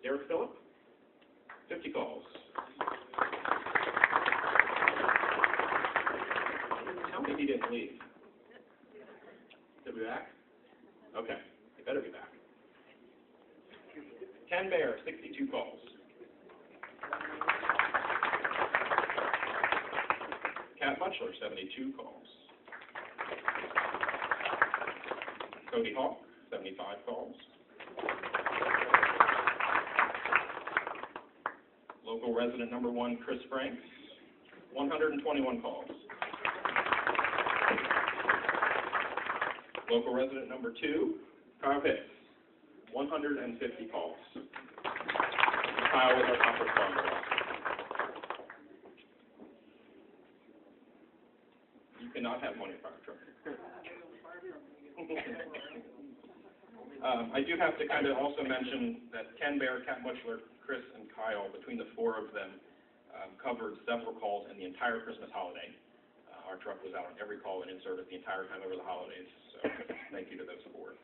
Derek Phillip, 50 calls. Tell me he didn't leave. He'll be back? Okay, he better be back. Ken Bear, 62 calls. Kat Butchler, 72 calls. Cody Hawk, 75 calls. Local resident number 1, Chris Franks, 121 calls. Local resident number 2, Kyle Hicks, 150 calls. Kyle was our top responder. You cannot have one in fire truck. I do have to kind of also mention that Ken Bear, Kat Butchler, Chris, and Kyle, between the 4 of them, covered several calls in the entire Christmas holiday. Our truck was out on every call and in service the entire time over the holidays, so thank you to those 4.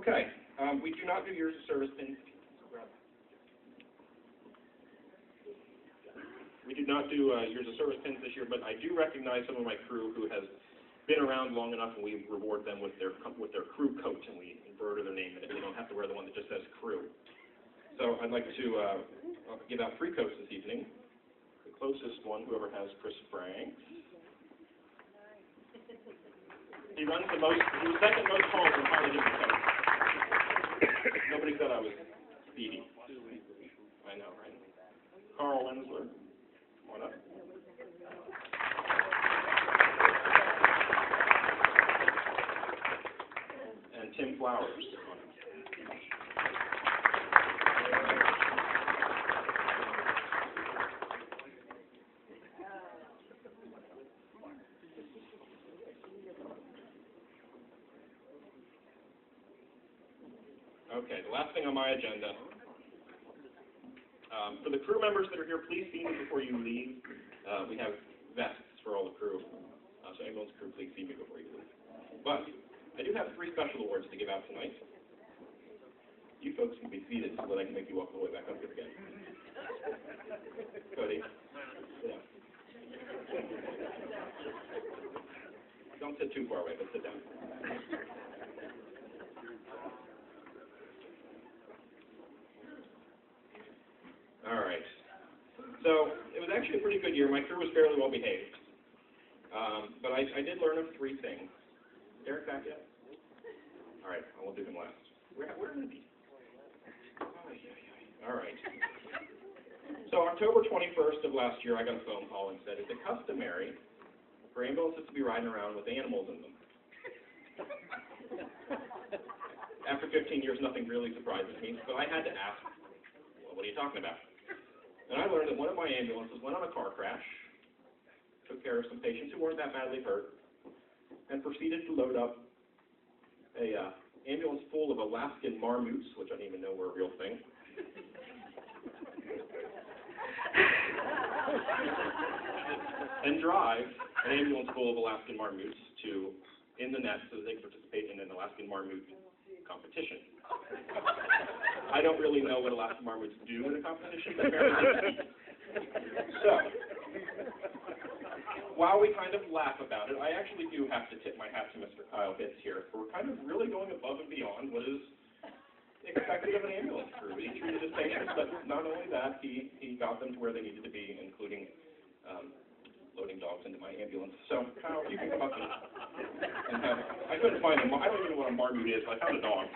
Okay, we do not do years of service pins. We do not do years of service pins this year, but I do recognize some of my crew who has been around long enough, and we reward them with their crew coat, and we embroider their name in it. They don't have to wear the one that just says crew. So I'd like to give out 3 coats this evening. The closest one, whoever has Chris Franks. He runs the second most calls in college of the coat. Nobody said I was speedy. I know, right? Carl Wensler, come on up. And Tim Flowers. Okay, the last thing on my agenda. For the crew members that are here, please see me before you leave. We have vests for all the crew. So ambulance crew, please see me before you leave. But I do have 3 special awards to give out tonight. You folks can be seated so that I can make you walk all the way back up here again. Cody. Yeah. Don't sit too far away, but sit down. All right. So it was actually a pretty good year. My crew was fairly well behaved. But I did learn of 3 things. Derek back yet? All right, I will do him last. Where is he? All right. So October 21st of last year, I got a phone call and said, is it customary for ambulances to be riding around with animals in them? After 15 years, nothing really surprises me, but I had to ask, well, what are you talking about? And I learned that one of my ambulances went on a car crash, took care of some patients who weren't that badly hurt, and proceeded to load up a ambulance full of Alaskan marmoots, which I didn't even know were a real thing. And drive an ambulance full of Alaskan marmoots in the net so that they could participate in an Alaskan marmoot competition. I don't really know what Alaskan marmoots do in a competition, but apparently. So, while we kind of laugh about it, I actually do have to tip my hat to Mr. Kyle Hicks here for kind of really going above and beyond what is expected of an ambulance crew. He treated his patients, but not only that, he got them to where they needed to be, including loading dogs into my ambulance. So, Kyle, you can come up and have, I couldn't find him. I don't even know what a marmoot is, but I found a dog.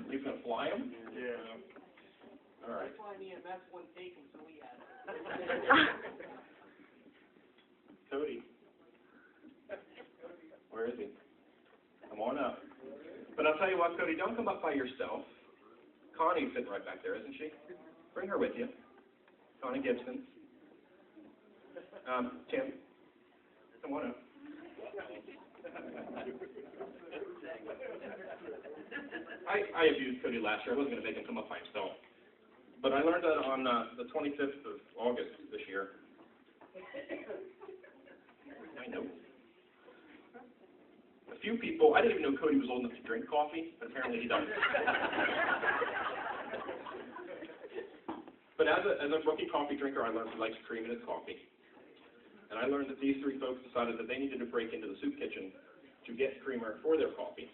He's going to fly him? Yeah. All right. EMS wouldn't take him, so we had it. Cody. Where is he? Come on up. But I'll tell you what, Cody, don't come up by yourself. Connie's sitting right back there, isn't she? Bring her with you. Connie Gibson. Tim, come on up. I abused Cody last year. I wasn't going to make him come up by himself. But I learned that on the 25th of August this year, few people, I didn't even know Cody was old enough to drink coffee, but apparently he does. But as a rookie coffee drinker, I learned he likes cream in his coffee. And I learned that these three folks decided that they needed to break into the soup kitchen to get creamer for their coffee,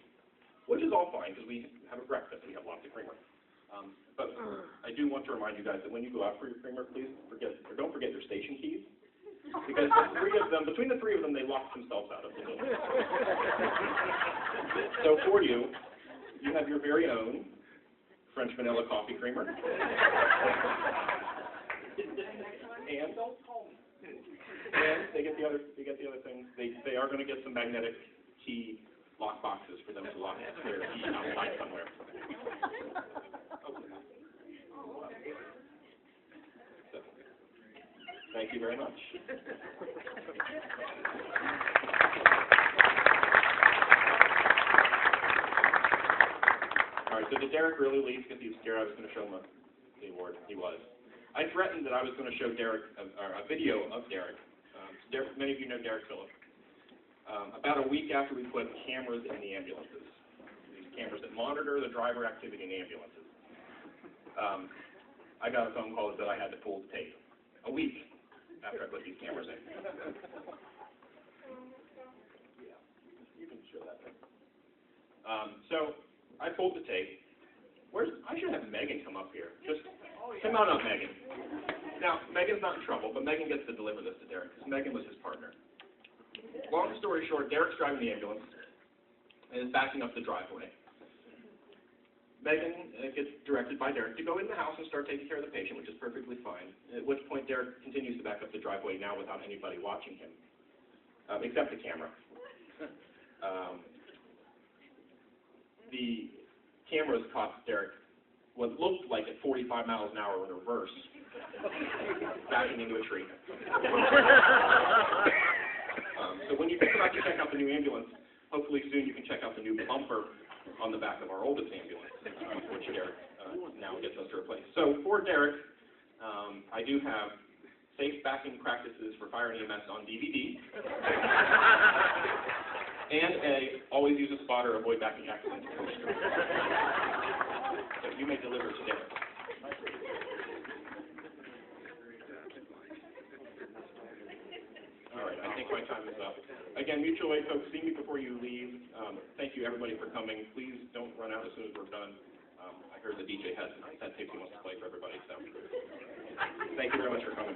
which is all fine because we have a breakfast and we have lots of creamer. But I do want to remind you guys that when you go out for your creamer, please don't forget your station keys, because between the three of them, they locked themselves out of the building. So for you, you have your very own French vanilla coffee creamer. And they get the other things. They are going to get some magnetic key lock boxes for them to lock their key outside somewhere. So, thank you very much. All right, so did Derek really leave because he was scared I was going to show him the award? He was. I threatened that I was going to show Derek a video of Derek. Many of you know Derek Phillip. About a week after we put cameras in the ambulances, these cameras that monitor the driver activity in the ambulances, I got a phone call that said I had to pull the tape. A week after I put these cameras in. Yeah, you can show that thing. So I pulled the tape. I should have Megan come up here. Just come on up, Megan. Now, Megan's not in trouble, but Megan gets to deliver this to Derek because Megan was his partner. Long story short, Derek's driving the ambulance and is backing up the driveway. Megan gets directed by Derek to go in the house and start taking care of the patient, which is perfectly fine, at which point Derek continues to back up the driveway now without anybody watching him, except the camera. The cameras caught Derek what looked like at 45 miles an hour in reverse, backing into a tree. So when you think about to check out the new ambulance, hopefully soon you can check out the new bumper on the back of our oldest ambulance, which Derek now gets us to replace. So for Derek, I do have Safe Backing Practices for Fire and EMS on DVD, and a Always Use a Spotter, Avoid Backing Accidents poster. So you may deliver to Derek. All right, I think my time is up. Again, mutual aid folks, see me before you leave. Thank you, everybody, for coming. Please don't run out as soon as we're done. I heard the DJ has that tape he wants to play for everybody, so thank you very much for coming.